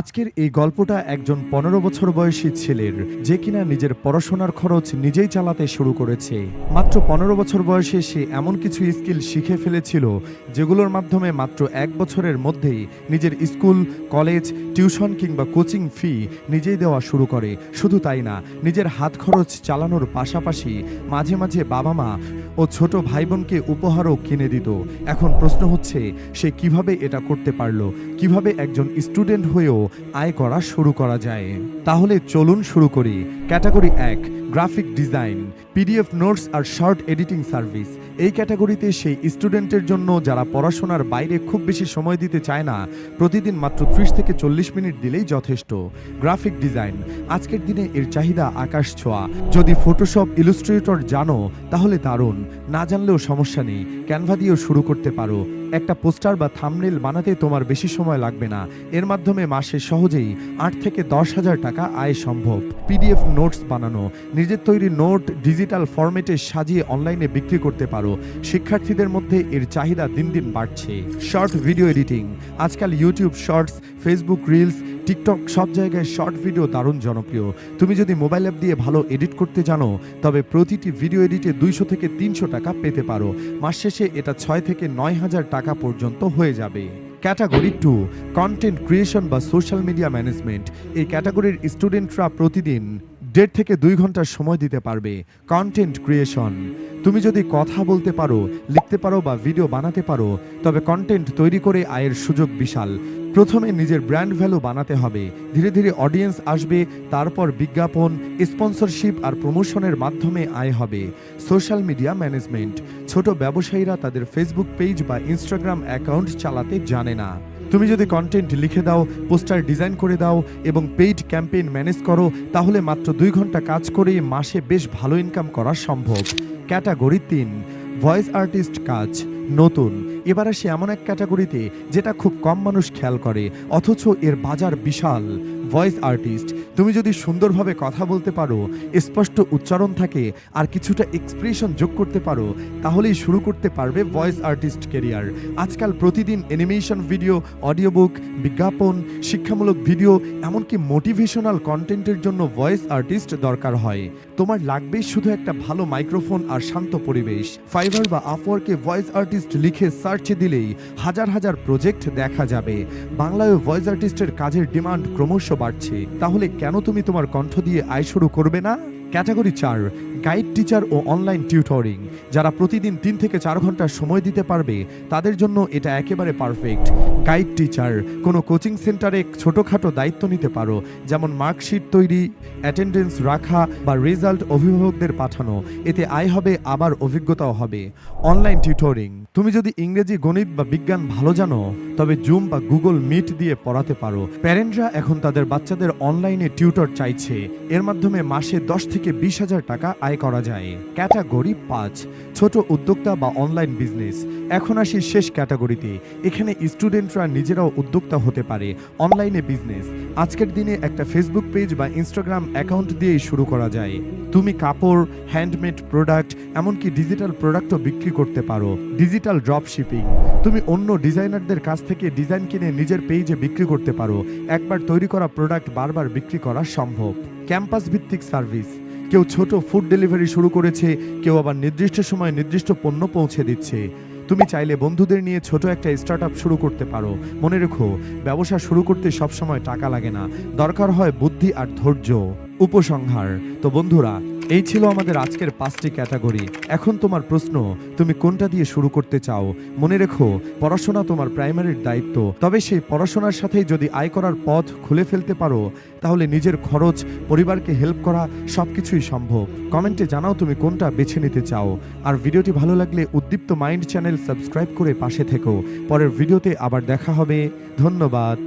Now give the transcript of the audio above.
আজকের এই গল্পটা একজন ১৫ বছর বয়সী ছেলের, যে কিনা নিজের পড়াশোনার খরচ নিজেই চালাতে শুরু করেছে। মাত্র ১৫ বছর বয়সে সে এমন কিছু স্কিল শিখে ফেলেছিল যেগুলোর মাধ্যমে মাত্র ১ বছরের মধ্যেই নিজের স্কুল, কলেজ, টিউশন কিংবা কোচিং ফি নিজেই দেওয়া শুরু করে। শুধু তাই না, নিজের হাত খরচ চালানোর পাশাপাশি মাঝে মাঝে বাবা মা ও ছোট ভাই বোনকে উপহারও কিনে দিত। এখন প্রশ্ন হচ্ছে, সে কিভাবে এটা করতে পারলো? কিভাবে একজন স্টুডেন্ট হয়েও আয় করা শুরু করা যায়? তাহলে চলুন শুরু করি। Category ১, graphic design, PDF notes আর শর্ট এডিটিং সার্ভিস। এই ক্যাটাগরিতে সেই স্টুডেন্টের জন্য যারা পড়াশোনার বাইরে খুব বেশি সময় দিতে চায় না, প্রতিদিন মাত্র ৩০ থেকে ৪০ মিনিট দিলেই যথেষ্ট। গ্রাফিক ডিজাইন আজকের দিনে এর চাহিদা আকাশ ছোঁয়া। যদি ফটোশপ, ইলাস্ট্রেটর জানো তাহলে দারুণ, না জানলেও সমস্যা নেই, ক্যানভা দিয়েও শুরু করতে পারো। একটা পোস্টার বা থাম্বনেল বানাতে তোমার বেশি সময় লাগবে না। এর মাধ্যমে মাসে সহজেই ৮ থেকে ১০,০০০ টাকা আয় সম্ভব। পিডিএফ নোটস বানানো, নিজের তৈরি নোট ডিজিটাল ফরম্যাটে সাজিয়ে অনলাইনে বিক্রি করতে পারো। শিক্ষার্থীদের মধ্যে এর চাহিদা দিন দিন বাড়ছে। শর্ট ভিডিও এডিটিং, আজকাল YouTube Shorts, Facebook Reels, TikTok সব জায়গায় শর্ট ভিডিও দারুণ জনপ্রিয়। তুমি যদি মোবাইল অ্যাপ দিয়ে ভালো এডিট করতে জানো তবে প্রতিটি ভিডিও এডিটে ২০০ থেকে ৩০০ টাকা পেতে পারো। মাস শেষে এটা ৬ থেকে ৯,০০০ টাকা পর্যন্ত হয়ে যাবে। ক্যাটাগরি ২, কন্টেন্ট ক্রিয়েশন বা সোশ্যাল মিডিয়া ম্যানেজমেন্ট। এই ক্যাটাগরির স্টুডেন্টরা প্রতিদিন ১.৫ থেকে ২ ঘন্টা সময় দিতে পারবে। কন্টেন্ট ক্রিয়েশন, তুমি যদি কথা বলতে পারো, লিখতে পারো বা ভিডিও বানাতে পারো তবে কন্টেন্ট তৈরি করে আয়ের সুযোগ বিশাল। প্রথমে নিজের ব্র্যান্ড ভ্যালু বানাতে হবে, ধীরে ধীরে অডিয়েন্স আসবে, তারপর বিজ্ঞাপন, স্পন্সরশিপ আর প্রমোশনের মাধ্যমে আয় হবে। সোশ্যাল মিডিয়া ম্যানেজমেন্ট, ছোট ব্যবসায়ীরা তাদের ফেসবুক পেজ বা ইনস্টাগ্রাম অ্যাকাউন্ট চালাতে জানে না। তুমি যদি কন্টেন্ট লিখে দাও, পোস্টার ডিজাইন করে দাও এবং পেইড ক্যাম্পেইন ম্যানেজ করো তাহলে মাত্র ২ ঘন্টা কাজ করে মাসে বেশ ভালো ইনকাম করা সম্ভব। ক্যাটাগরি ৩, ভয়েস আর্টিস্ট কাজ। নতুন, এবার আসে এমন এক ক্যাটাগরিতে যেটা খুব কম মানুষ খেয়াল করে অথচ এর বাজার বিশাল। ভয়েস আর্টিস্ট, তুমি যদি সুন্দরভাবে কথা বলতে পারো, স্পষ্ট উচ্চারণ থাকে আর কিছুটা এক্সপ্রেশন যোগ করতে পারো তাহলেই শুরু করতে পারবে ভয়েস আর্টিস্ট ক্যারিয়ার। আজকাল প্রতিদিন অ্যানিমেশন ভিডিও, অডিও বুক, বিজ্ঞাপন, শিক্ষামূলক ভিডিও, এমনকি মোটিভেশনাল কন্টেন্টের জন্য ভয়েস আর্টিস্ট দরকার হয়। তোমার লাগবে শুধু একটা ভালো মাইক্রোফোন আর শান্ত পরিবেশ। ফাইবার বা আপওয়ার্কে ভয়েস আর্টিস্ট লিখে সার্চে দিলেই হাজার হাজার প্রজেক্ট দেখা যাবে। বাংলায় ভয়েস আর্টিস্টের কাজের ডিমান্ড ক্রমশ বাড়ছে, তাহলে কেন তুমি তোমার কণ্ঠ দিয়ে আয় শুরু করবে না? ক্যাটাগরি ৪, গাইড টিচার ও অনলাইন টিউটরিং। যারা প্রতিদিন ৩ থেকে ৪ ঘন্টা সময় দিতে পারবে তাদের জন্য এটা একেবারে পারফেক্ট। গাইড টিচার, কোনো কোচিং সেন্টারে ছোটোখাটো দায়িত্ব নিতে পারো, যেমন মার্কশিট তৈরি, অ্যাটেন্ডেন্স রাখা বা রেজাল্ট অভিভাবকদের পাঠানো। এতে আয় হবে, আবার অভিজ্ঞতাও হবে। অনলাইন টিউটরিং, তুমি যদি ইংরেজি, গণিত বা বিজ্ঞান ভালো জানো তবে জুম বা গুগল মিট দিয়ে পড়াতে পারো। প্যারেন্টরা এখন তাদের বাচ্চাদের অনলাইনে টিউটর চাইছে, এর মাধ্যমে মাসে ১০ থেকে ২০,০০০ টাকা আয় করা যায়। ক্যাটাগরি ৫, ছোট উদ্যোক্তা বা অনলাইন বিজনেস। এখন আসি শেষ ক্যাটাগরিতে, এখানে স্টুডেন্টরা নিজেরাও উদ্যোক্তা হতে পারে। অনলাইনে বিজনেস, আজকের দিনে একটা ফেসবুক পেজ বা ইনস্টাগ্রাম অ্যাকাউন্ট দিয়েই শুরু করা যায়। তুমি কাপড়, হ্যান্ডমেড প্রোডাক্ট, এমনকি ডিজিটাল প্রোডাক্টও বিক্রি করতে পারো। ডিজিটাল ড্রপ শিপিং, তুমি অন্য ডিজাইনারদের কাছ থেকে ডিজাইন কিনে নিজের পেজে বিক্রি করতে পারো। একবার তৈরি করা প্রোডাক্ট বারবার বিক্রি করা সম্ভব। ক্যাম্পাস ভিত্তিক সার্ভিস, কেউ ছোট ফুড ডেলিভারি শুরু করেছে, কেউ আবার নির্দিষ্ট সময়ে নির্দিষ্ট পণ্য পৌঁছে দিচ্ছে। তুমি চাইলে বন্ধুদের নিয়ে ছোট একটা স্টার্টআপ শুরু করতে পারো। মনে রেখো, ব্যবসা শুরু করতে সবসময় টাকা লাগে না, দরকার হয় বুদ্ধি আর ধৈর্য। উপসংহার, তো বন্ধুরা, এই ছিল আমাদের আজকের 5টি ক্যাটাগরি। এখন তোমার প্রশ্ন, তুমি কোনটা দিয়ে শুরু করতে চাও? মনে রেখো, পড়াশোনা তোমার প্রাইমারির দায়িত্ব, তবে সেই পড়াশোনার সাথেই যদি আয় করার পথ খুলে ফেলতে পারো তাহলে নিজের খরচ, পরিবারকে হেল্প করা সবকিছুই সম্ভব। কমেন্টে জানাও তুমি কোনটা বেছে নিতে চাও। আর ভিডিওটি ভালো লাগলে উদ্দীপ্ত মাইন্ড চ্যানেল সাবস্ক্রাইব করে পাশে থেকো। পরের ভিডিওতে আবার দেখা হবে। ধন্যবাদ।